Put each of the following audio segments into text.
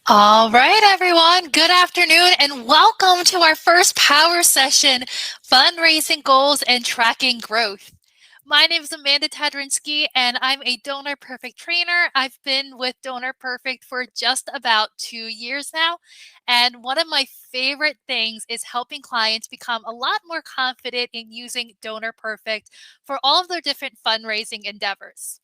All right, everyone. Good afternoon and welcome to our first power session, Fundraising Goals and Tracking Growth. My name is Amanda Tadrzynski and I'm a DonorPerfect trainer. I've been with DonorPerfect for just about 2 years now. And one of my favorite things is helping clients become a lot more confident in using DonorPerfect for all of their different fundraising endeavors.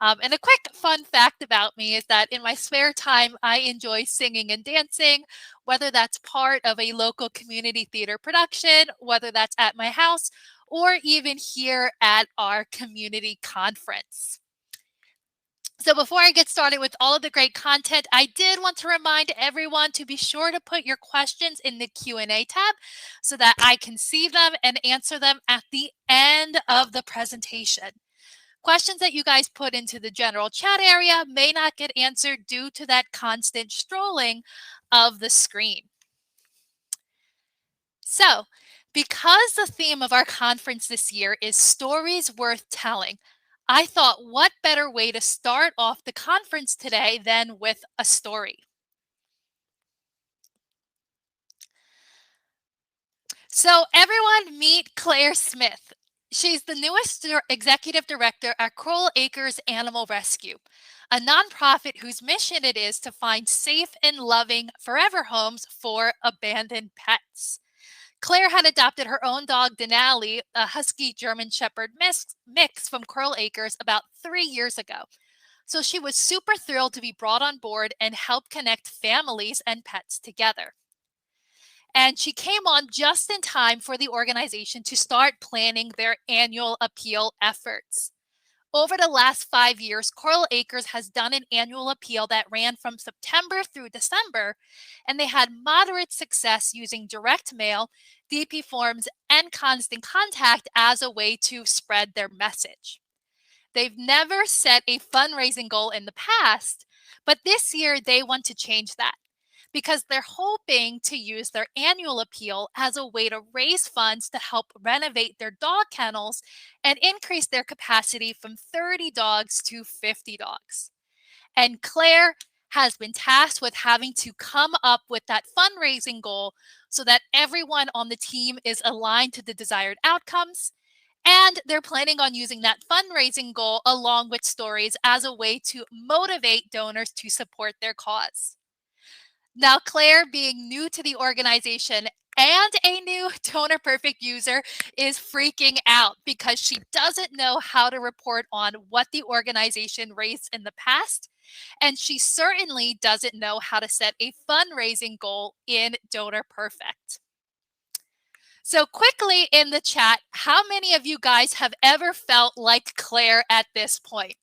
And a quick fun fact about me is that in my spare time, I enjoy singing and dancing, whether that's part of a local community theater production, whether that's at my house, or even here at our community conference. So before I get started with all of the great content, I did want to remind everyone to be sure to put your questions in the Q&A tab so that I can see them and answer them at the end of the presentation. Questions that you guys put into the general chat area may not get answered due to that constant strolling of the screen. So, because the theme of our conference this year is stories worth telling, I thought what better way to start off the conference today than with a story. So everyone meet Claire Smith. She's the newest executive director at Coral Acres Animal Rescue, a nonprofit whose mission it is to find safe and loving forever homes for abandoned pets. Claire had adopted her own dog, Denali, a husky German Shepherd mix from Coral Acres about 3 years ago. So she was super thrilled to be brought on board and help connect families and pets together. And she came on just in time for the organization to start planning their annual appeal efforts. Over the last 5 years, Coral Acres has done an annual appeal that ran from September through December, and they had moderate success using direct mail, DP forms, and constant contact as a way to spread their message. They've never set a fundraising goal in the past, but this year they want to change that because they're hoping to use their annual appeal as a way to raise funds to help renovate their dog kennels and increase their capacity from 30 dogs to 50 dogs. And Claire has been tasked with having to come up with that fundraising goal so that everyone on the team is aligned to the desired outcomes. And they're planning on using that fundraising goal along with stories as a way to motivate donors to support their cause. Now, Claire, being new to the organization and a new DonorPerfect user, is freaking out because she doesn't know how to report on what the organization raised in the past. And she certainly doesn't know how to set a fundraising goal in DonorPerfect. So quickly in the chat, how many of you guys have ever felt like Claire at this point?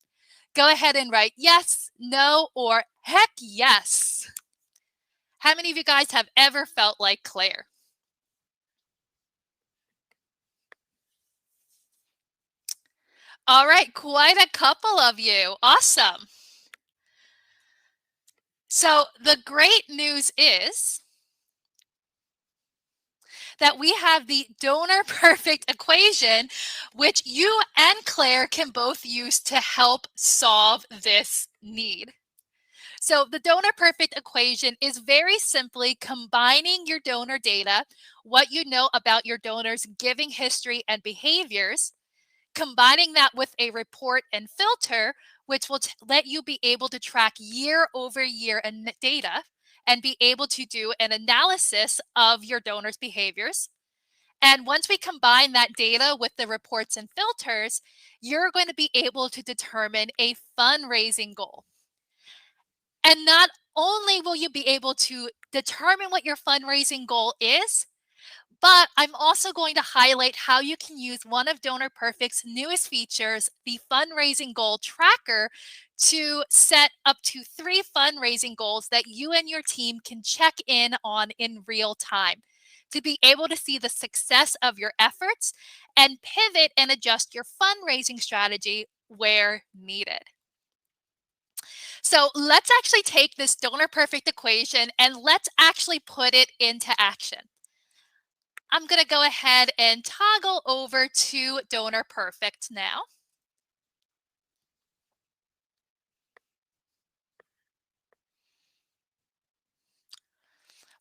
Go ahead and write yes, no, or heck yes. How many of you guys have ever felt like Claire? All right, quite a couple of you. Awesome. So the great news is that we have the donor perfect equation, which you and Claire can both use to help solve this need. So the donor perfect equation is very simply combining your donor data, what you know about your donor's giving history and behaviors, combining that with a report and filter, which will let you be able to track year over year data and be able to do an analysis of your donor's behaviors. And once we combine that data with the reports and filters, you're going to be able to determine a fundraising goal. And not only will you be able to determine what your fundraising goal is, but I'm also going to highlight how you can use one of DonorPerfect's newest features, the Fundraising Goal Tracker, to set up to 3 fundraising goals that you and your team can check in on in real time to be able to see the success of your efforts and pivot and adjust your fundraising strategy where needed. So let's actually take this DonorPerfect equation and let's actually put it into action. I'm going to go ahead and toggle over to DonorPerfect now.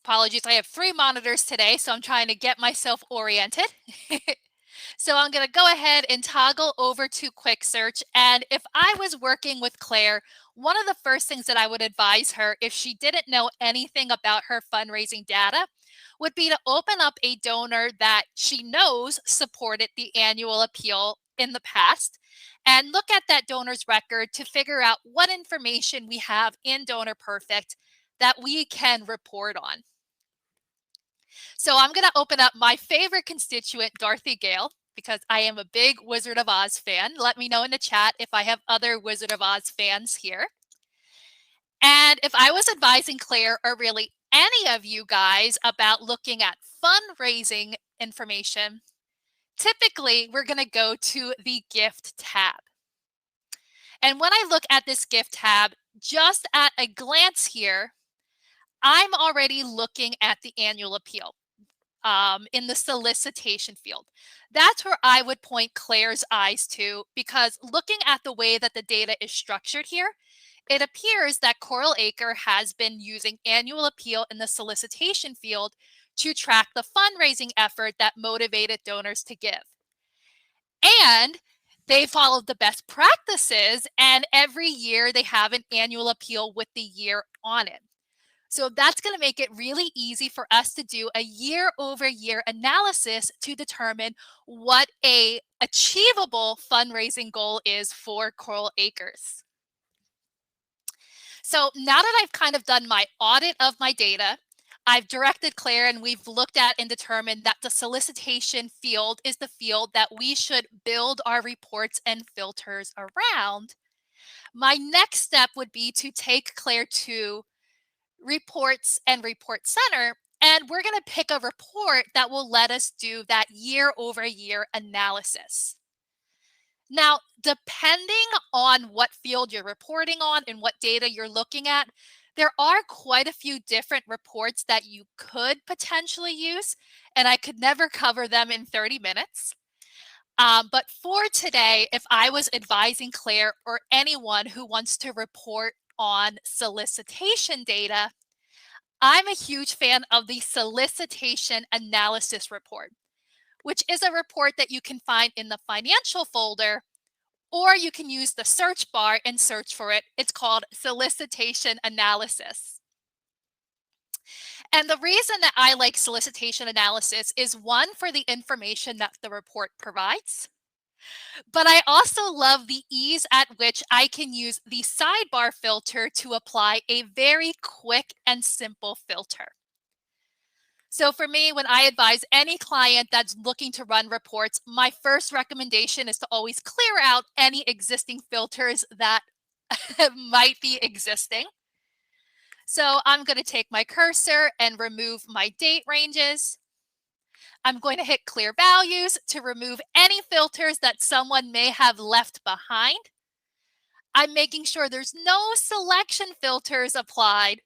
apologies, I have 3 monitors today, so I'm trying to get myself oriented. So I'm going to go ahead and toggle over to quick search. And if I was working with Claire, one of the first things that I would advise her if she didn't know anything about her fundraising data would be to open up a donor that she knows supported the annual appeal in the past and look at that donor's record to figure out what information we have in DonorPerfect that we can report on. So I'm going to open up my favorite constituent, Dorothy Gale, because I am a big Wizard of Oz fan. Let me know in the chat if I have other Wizard of Oz fans here. And if I was advising Claire or really any of you guys about looking at fundraising information, typically we're going to go to the gift tab. And when I look at this gift tab, just at a glance here, I'm already looking at the annual appeal in the solicitation field. That's where I would point Claire's eyes to, because looking at the way that the data is structured here, it appears that Coral Acre has been using annual appeal in the solicitation field to track the fundraising effort that motivated donors to give. And they followed the best practices, and every year they have an annual appeal with the year on it. So that's going to make it really easy for us to do a year-over-year analysis to determine what a achievable fundraising goal is for Coral Acres. So now that I've kind of done my audit of my data, I've directed Claire and we've looked at and determined that the solicitation field is the field that we should build our reports and filters around. My next step would be to take Claire to Reports and Report Center, and we're going to pick a report that will let us do that year-over-year analysis. Now, depending on what field you're reporting on and what data you're looking at, there are quite a few different reports that you could potentially use, and I could never cover them in 30 minutes. But for today, if I was advising Claire or anyone who wants to report on solicitation data, I'm a huge fan of the Solicitation Analysis Report, which is a report that you can find in the financial folder, or you can use the search bar and search for it. It's called Solicitation Analysis. And the reason that I like solicitation analysis is, one, for the information that the report provides, but I also love the ease at which I can use the sidebar filter to apply a very quick and simple filter. So for me, when I advise any client that's looking to run reports, my first recommendation is to always clear out any existing filters that might be existing. So I'm going to take my cursor and remove my date ranges. I'm going to hit clear values to remove any filters that someone may have left behind. I'm making sure there's no selection filters applied.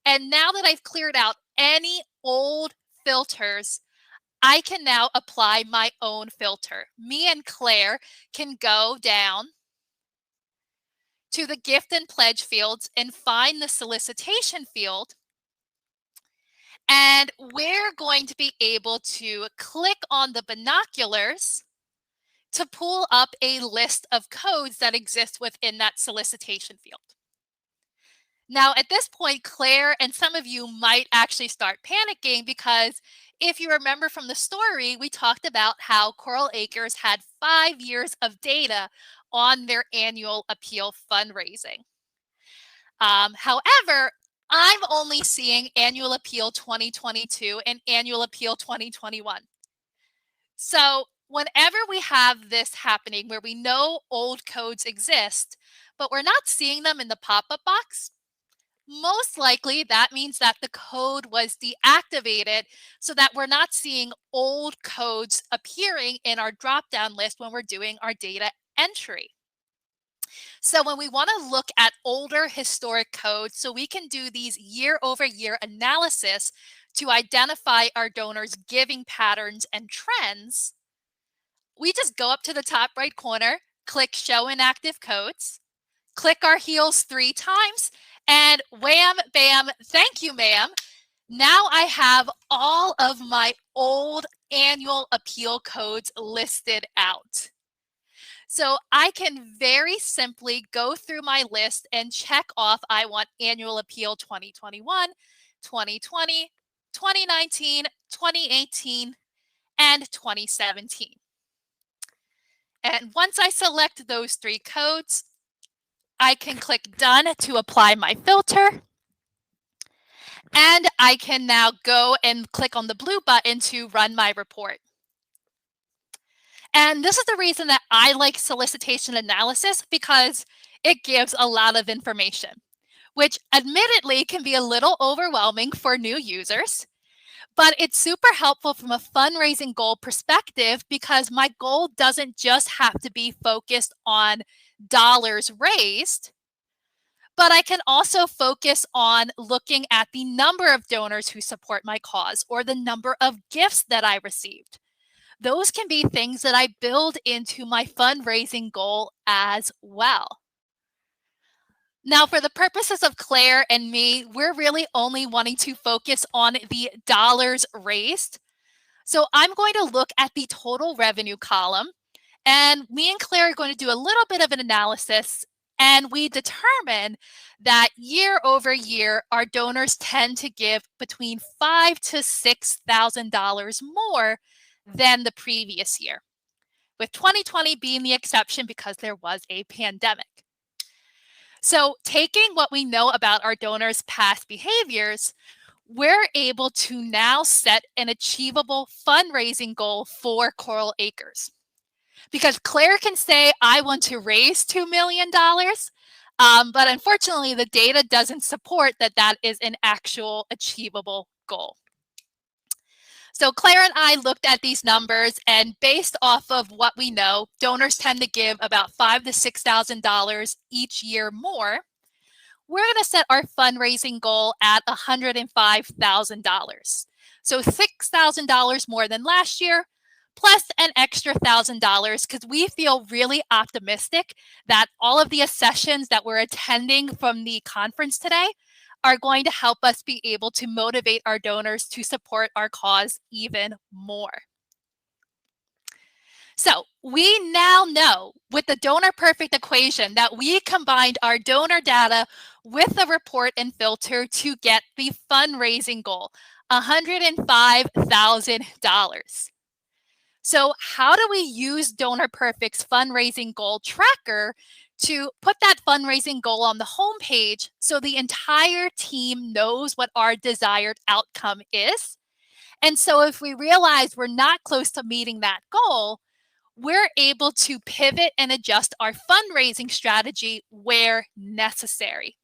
And now that I've cleared out any old filters, I can now apply my own filter. Me and Claire can go down to the gift and pledge fields and find the solicitation field. And we're going to be able to click on the binoculars to pull up a list of codes that exist within that solicitation field. Now, at this point, Claire and some of you might actually start panicking, because if you remember from the story, we talked about how Coral Acres had 5 years of data on their annual appeal fundraising. However, I'm only seeing annual appeal 2022 and annual appeal 2021. So whenever we have this happening where we know old codes exist, but we're not seeing them in the pop-up box, most likely that means that the code was deactivated, so that we're not seeing old codes appearing in our drop-down list when we're doing our data entry. So when we want to look at older historic codes, so we can do these year-over-year analysis to identify our donors' giving patterns and trends, we just go up to the top right corner, click Show Inactive Codes, click our heels 3 times, and wham, bam, thank you, ma'am. Now I have all of my old annual appeal codes listed out. So I can very simply go through my list and check off I want annual appeal 2021, 2020, 2019, 2018, and 2017. And once I select those 3 codes, I can click done to apply my filter. And I can now go and click on the blue button to run my report. And this is the reason that I like solicitation analysis, because it gives a lot of information, which admittedly can be a little overwhelming for new users. But it's super helpful from a fundraising goal perspective, because my goal doesn't just have to be focused on dollars raised, but I can also focus on looking at the number of donors who support my cause or the number of gifts that I received. Those can be things that I build into my fundraising goal as well. Now, for the purposes of Claire and me, we're really only wanting to focus on the dollars raised. So I'm going to look at the total revenue column, and me and Claire are going to do a little bit of an analysis, and we determine that year over year, our donors tend to give between $5,000 to $6,000 more than the previous year, with 2020 being the exception because there was a pandemic. So taking what we know about our donors' past behaviors, we're able to now set an achievable fundraising goal for Coral Acres. Because Claire can say, I want to raise $2 million, but unfortunately, the data doesn't support that that is an actual achievable goal. So Claire and I looked at these numbers, and based off of what we know, donors tend to give about $5,000 to $6,000 each year more. We're going to set our fundraising goal at $105,000. So $6,000 more than last year, plus an extra $1,000, because we feel really optimistic that all of the sessions that we're attending from the conference today are going to help us be able to motivate our donors to support our cause even more. So we now know with the DonorPerfect equation that we combined our donor data with a report and filter to get the fundraising goal, $105,000. So how do we use DonorPerfect's fundraising goal tracker to put that fundraising goal on the homepage so the entire team knows what our desired outcome is? And so if we realize we're not close to meeting that goal, we're able to pivot and adjust our fundraising strategy where necessary.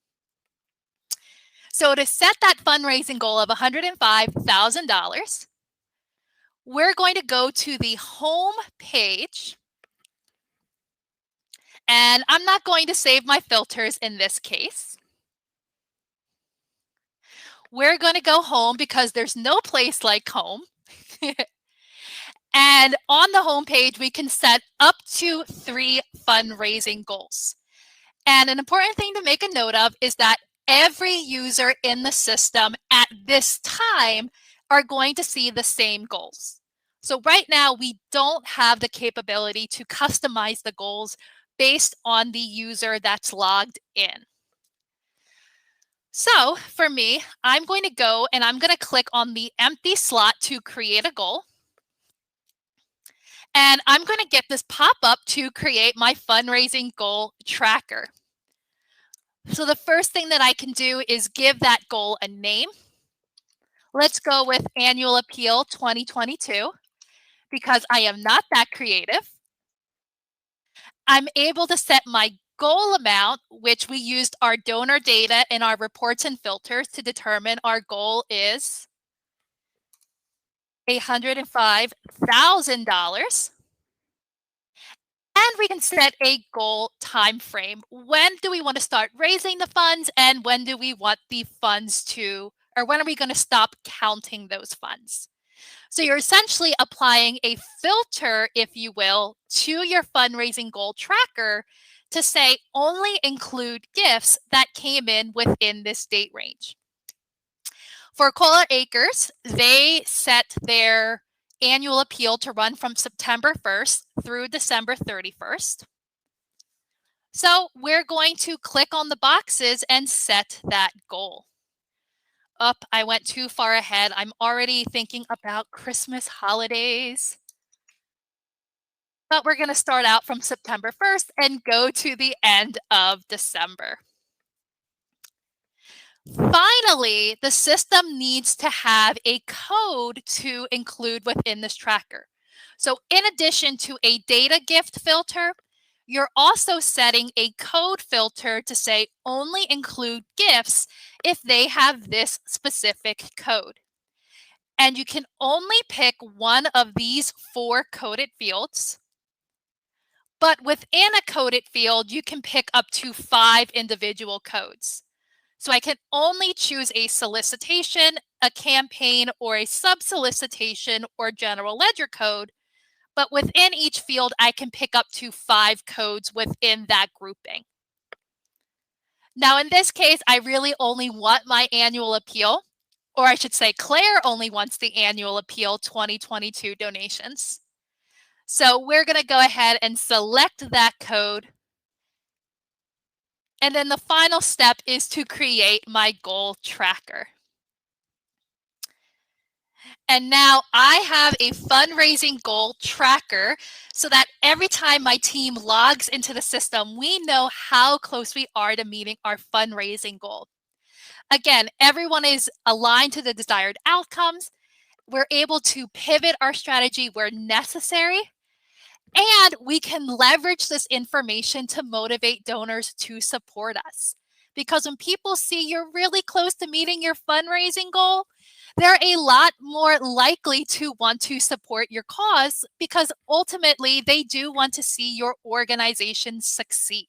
So to set that fundraising goal of $105,000, we're going to go to the home page. And I'm not going to save my filters in this case. We're going to go home because there's no place like home. And on the home page, we can set up to 3 fundraising goals. And an important thing to make a note of is that every user in the system at this time are going to see the same goals. So right now, we don't have the capability to customize the goals based on the user that's logged in. So for me, I'm going to go and I'm going to click on the empty slot to create a goal. And I'm going to get this pop-up to create my fundraising goal tracker. So the first thing that I can do is give that goal a name. Let's go with Annual Appeal 2022, because I am not that creative. I'm able to set my goal amount, which we used our donor data in our reports and filters to determine our goal is $105,000. And we can set a goal time frame. When do we want to start raising the funds, and when do we want the funds to, or when are we going to stop counting those funds? So you're essentially applying a filter, if you will, to your fundraising goal tracker to say only include gifts that came in within this date range. For Cola Acres, they set their annual appeal to run from September 1st through December 31st. So we're going to click on the boxes and set that goal. Up, I went too far ahead. I'm already thinking about Christmas holidays. But we're going to start out from September 1st and go to the end of December. Finally, the system needs to have a code to include within this tracker. So in addition to a data gift filter, you're also setting a code filter to say only include gifts if they have this specific code. And you can only pick one of these 4 coded fields. But within a coded field, you can pick up to 5 individual codes. So I can only choose a solicitation, a campaign, or a sub-solicitation or general ledger code. But within each field, I can pick up to 5 codes within that grouping. Now, in this case, I really only want my annual appeal, or I should say Claire only wants the annual appeal 2022 donations. So we're going to go ahead and select that code. And then the final step is to create my goal tracker. And now I have a fundraising goal tracker so that every time my team logs into the system, we know how close we are to meeting our fundraising goal. Again, everyone is aligned to the desired outcomes. We're able to pivot our strategy where necessary. And we can leverage this information to motivate donors to support us. Because when people see you're really close to meeting your fundraising goal, they're a lot more likely to want to support your cause because ultimately they do want to see your organization succeed.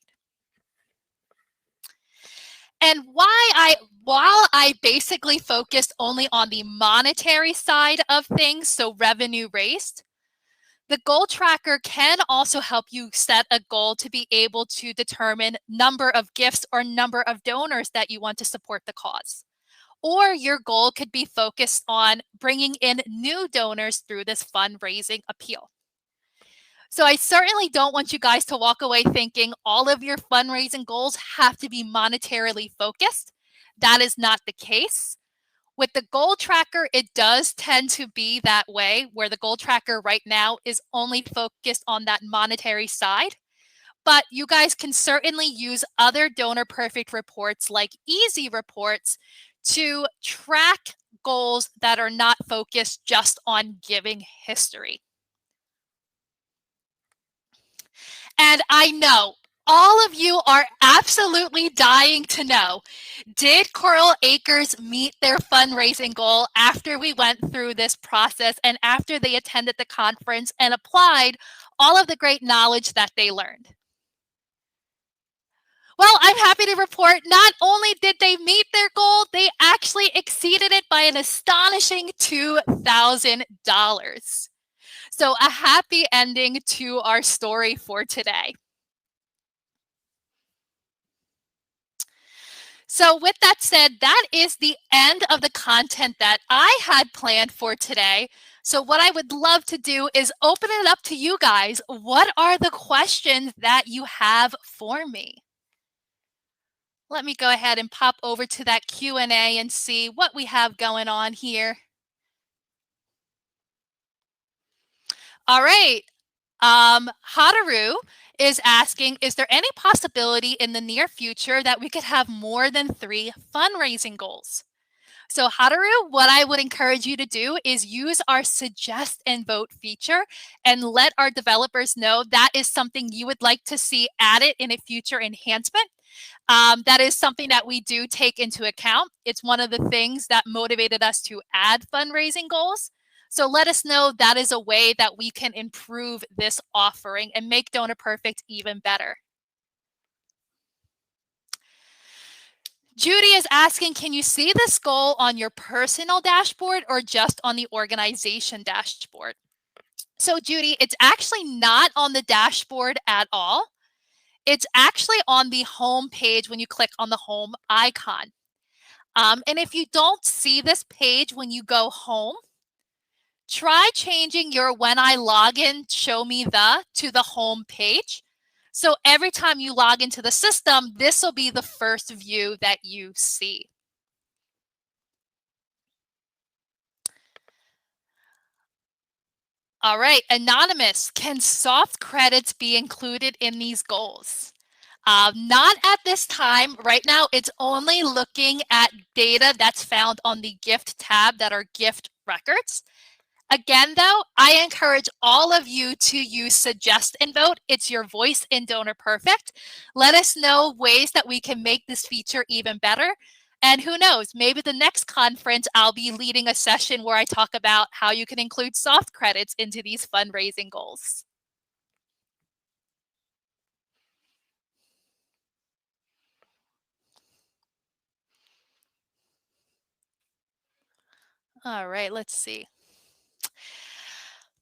And while I basically focused only on the monetary side of things, so revenue raised, the goal tracker can also help you set a goal to be able to determine number of gifts or number of donors that you want to support the cause. Or your goal could be focused on bringing in new donors through this fundraising appeal. So I certainly don't want you guys to walk away thinking all of your fundraising goals have to be monetarily focused. That is not the case. With the goal tracker, it does tend to be that way, where the goal tracker right now is only focused on that monetary side. But you guys can certainly use other DonorPerfect reports like Easy Reports to track goals that are not focused just on giving history. And I know all of you are absolutely dying to know, did Coral Acres meet their fundraising goal after we went through this process and after they attended the conference and applied all of the great knowledge that they learned? Well, I'm happy to report not only did they meet their goal, they actually exceeded it by an astonishing $2,000. So a happy ending to our story for today. So with that said, that is the end of the content that I had planned for today. So what I would love to do is open it up to you guys. What are the questions that you have for me? Let me go ahead and pop over to that Q&A and see what we have going on here. All right. Hadaru is asking, is there any possibility in the near future that we could have more than 3 fundraising goals? So Hadaru, what I would encourage you to do is use our suggest and vote feature and let our developers know that is something you would like to see added in a future enhancement. That is something that we do take into account. It's one of the things that motivated us to add fundraising goals. So let us know that is a way that we can improve this offering and make DonorPerfect even better. Judy is asking, can you see this goal on your personal dashboard or just on the organization dashboard? So Judy, it's actually not on the dashboard at all. It's actually on the home page when you click on the home icon. And if you don't see this page when you go home, try changing your when I log in, show me the to the home page. So every time you log into the system, this will be the first view that you see. All right, anonymous, can soft credits be included in these goals? Not at this time. Right now, it's only looking at data that's found on the gift tab that are gift records. Again, though, I encourage all of you to use suggest and vote. It's your voice in DonorPerfect. Let us know ways that we can make this feature even better. And who knows, maybe the next conference I'll be leading a session where I talk about how you can include soft credits into these fundraising goals. All right, let's see.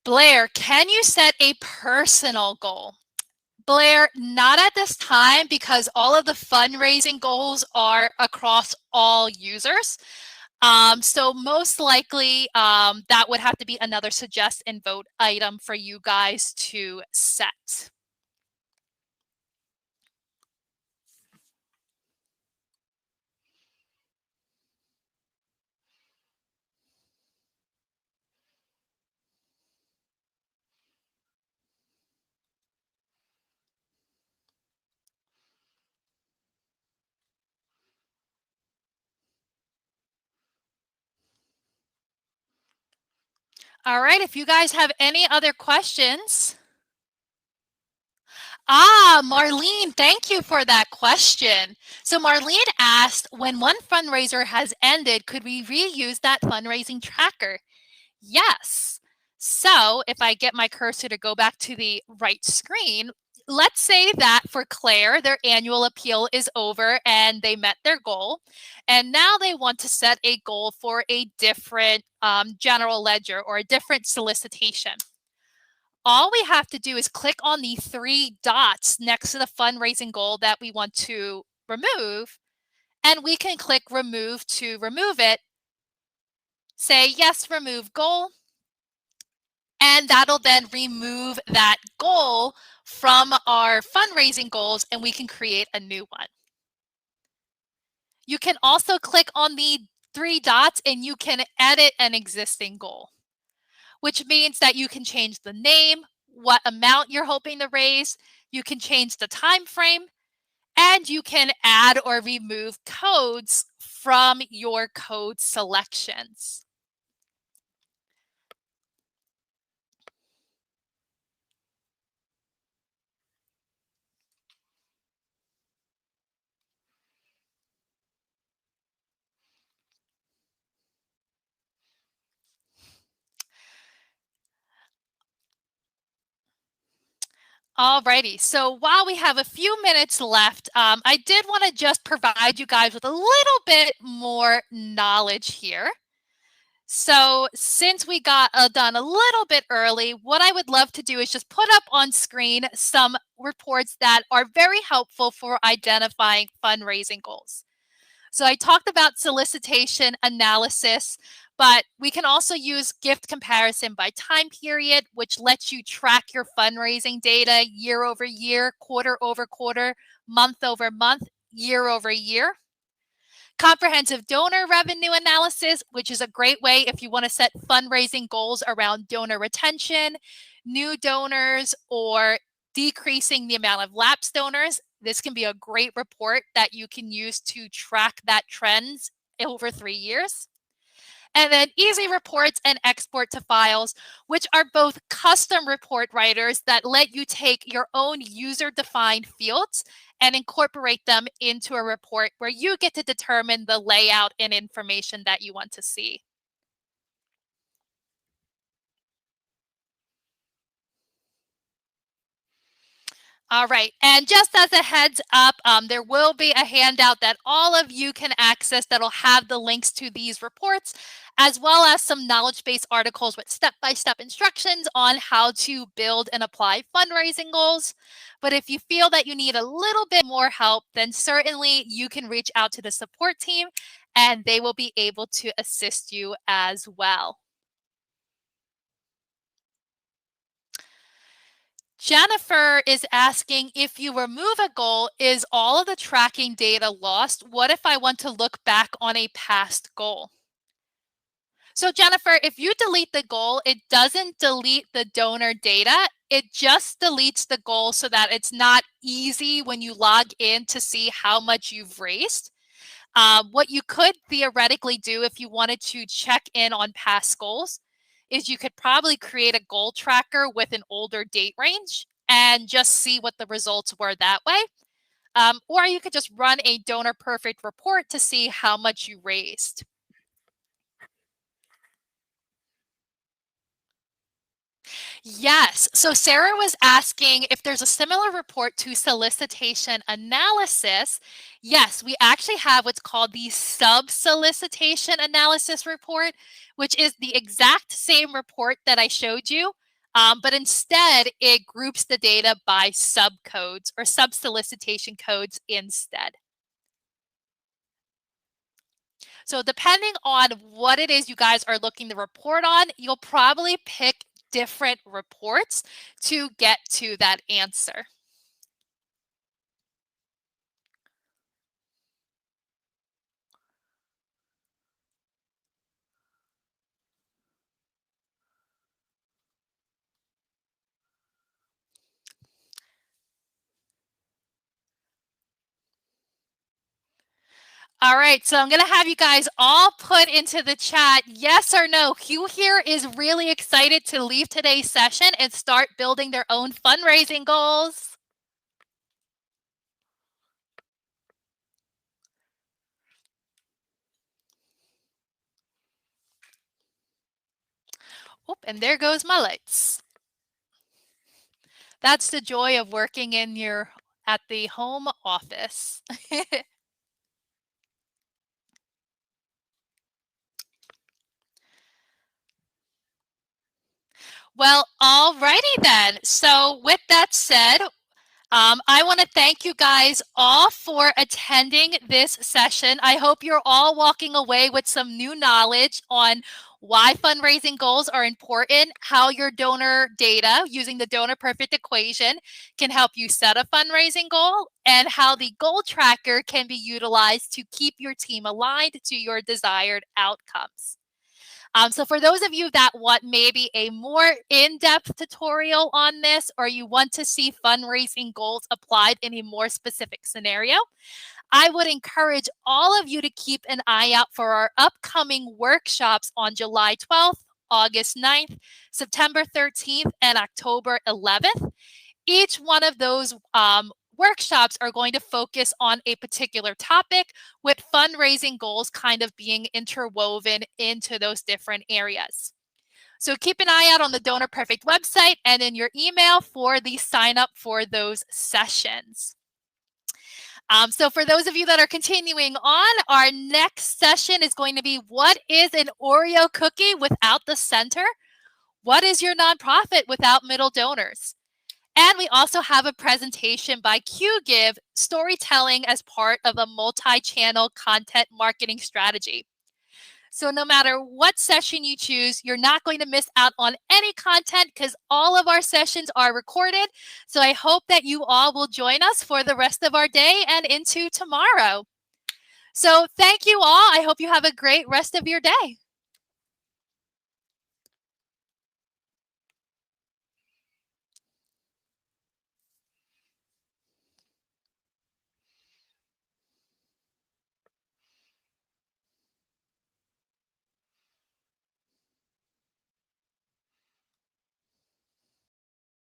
Blair, can you set a personal goal? Blair, not at this time because all of the fundraising goals are across all users. So most likely that would have to be another suggest and vote item for you guys to set. All right, if you guys have any other questions. Marlene, thank you for that question. So Marlene asked, when one fundraiser has ended, could we reuse that fundraising tracker? Yes. So if I get my cursor to go back to the right screen, let's say that for Claire, their annual appeal is over and they met their goal. And now they want to set a goal for a different general ledger or a different solicitation. All we have to do is click on the 3 dots next to the fundraising goal that we want to remove, and we can click remove to remove it, say yes, remove goal, and that'll then remove that goal from our fundraising goals and we can create a new one. You can also click on the 3 dots and you can edit an existing goal, which means that you can change the name, what amount you're hoping to raise, you can change the time frame, and you can add or remove codes from your code selections. Alrighty, so while we have a few minutes left, I did want to just provide you guys with a little bit more knowledge here. So since we got done a little bit early, what I would love to do is just put up on screen some reports that are very helpful for identifying fundraising goals. So I talked about solicitation analysis, but we can also use gift comparison by time period, which lets you track your fundraising data year over year, quarter over quarter, month over month, year over year. Comprehensive donor revenue analysis, which is a great way if you want to set fundraising goals around donor retention, new donors, or decreasing the amount of lapsed donors. This can be a great report that you can use to track that trends over 3 years. And then easy reports and export to files, which are both custom report writers that let you take your own user-defined fields and incorporate them into a report where you get to determine the layout and information that you want to see. All right, and just as a heads up, there will be a handout that all of you can access that'll have the links to these reports, as well as some knowledge-based articles with step-by-step instructions on how to build and apply fundraising goals. But if you feel that you need a little bit more help, then certainly you can reach out to the support team and they will be able to assist you as well. Jennifer is asking, if you remove a goal, is all of the tracking data lost? What if I want to look back on a past goal? So Jennifer, if you delete the goal, it doesn't delete the donor data. It just deletes the goal so that it's not easy when you log in to see how much you've raised. What you could theoretically do if you wanted to check in on past goals is you could probably create a goal tracker with an older date range and just see what the results were that way. Or you could just run a DonorPerfect report to see how much you raised. Yes. So Sarah was asking if there's a similar report to solicitation analysis. Yes, we actually have what's called the sub-solicitation analysis report, which is the exact same report that I showed you, but instead it groups the data by subcodes or sub-solicitation codes instead. So depending on what it is you guys are looking to report on, you'll probably pick different reports to get to that answer. All right, so I'm going to have you guys all put into the chat yes or no. Who here is really excited to leave today's session and start building their own fundraising goals? Oop, and there goes my lights. That's the joy of working at the home office. Well, alrighty then. So with that said, I want to thank you guys all for attending this session. I hope you're all walking away with some new knowledge on why fundraising goals are important, how your donor data using the DonorPerfect equation can help you set a fundraising goal, and how the goal tracker can be utilized to keep your team aligned to your desired outcomes. So for those of you that want maybe a more in-depth tutorial on this, or you want to see fundraising goals applied in a more specific scenario, I would encourage all of you to keep an eye out for our upcoming workshops on July 12th, August 9th, September 13th, and October 11th. Each one of those workshops are going to focus on a particular topic, with fundraising goals kind of being interwoven into those different areas. So keep an eye out on the DonorPerfect website and in your email for the sign up for those sessions. So for those of you that are continuing on, our next session is going to be, what is an Oreo cookie without the center? What is your nonprofit without middle donors? And we also have a presentation by QGive, storytelling as part of a multi-channel content marketing strategy. So no matter what session you choose, you're not going to miss out on any content because all of our sessions are recorded. So I hope that you all will join us for the rest of our day and into tomorrow. So thank you all. I hope you have a great rest of your day.